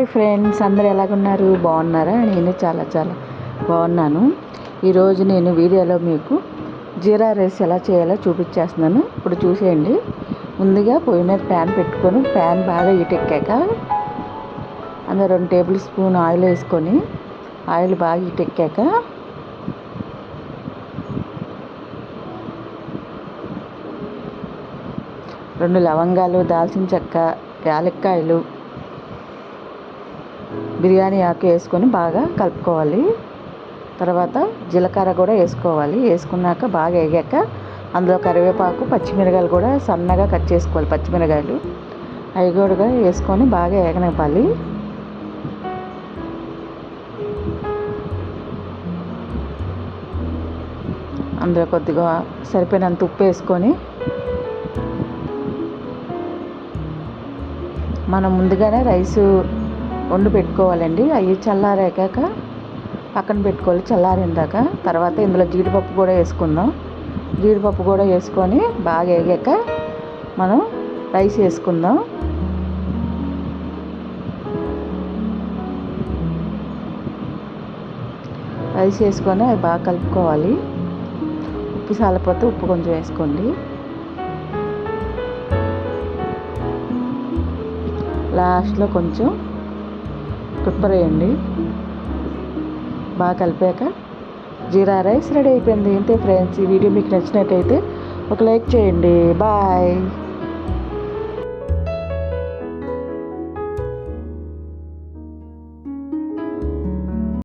Hi friends, అందరు ఎలాగున్నారు? బాగున్నారా? నేను చాలా చాలా బాగున్నాను. ఈరోజు నేను వీడియోలో మీకు జీరా రైస్ ఎలా చేయాలో చూపించేస్తున్నాను. ఇప్పుడు చూసేయండి. ముందుగా పొయ్యి మీద ప్యాన్ పెట్టుకొని ప్యాన్ బాగా హీటెక్కాక అందులో 2 టేబుల్ స్పూన్ ఆయిల్ వేసుకొని ఆయిల్ బాగా హీటెక్కాక రెండు లవంగాలు, దాల్చిన చెక్క, యాలక్కాయలు, బిర్యానీ ఆకు వేసుకొని బాగా కలుపుకోవాలి. తర్వాత జీలకర్ర కూడా వేసుకోవాలి. వేసుకున్నాక బాగా వేగాక అందులో కరివేపాకు, పచ్చిమిరకాయలు కూడా సన్నగా కట్ చేసుకోవాలి. పచ్చిమిరకాయలు అవి కూడా వేసుకొని బాగా వేగనివ్వాలి. అందులో కొద్దిగా సరిపోయినంత ఉప్పు వేసుకొని మనం ముందుగానే రైస్ వండి పెట్టుకోవాలండి. అవి చల్లారాక పక్కన పెట్టుకోవాలి చల్లారిన దాకా. తర్వాత ఇందులో జీడిపప్పు కూడా వేసుకుందాం. జీడిపప్పు కూడా వేసుకొని బాగా వేగాక మనం రైస్ వేసుకుందాం. రైస్ వేసుకొని అవి బాగా కలుపుకోవాలి. ఉప్పు సాలపోతే ఉప్పు కొంచెం వేసుకోండి. లాస్ట్లో కొంచెం పెప్పర్ వేయండి. బాగా కలిపాక జీరా రైస్ రెడీ అయిపోయింది. ఇంతే ఫ్రెండ్స్. ఈ వీడియో మీకు నచ్చినట్టయితే ఒక లైక్ చేయండి. బాయ్.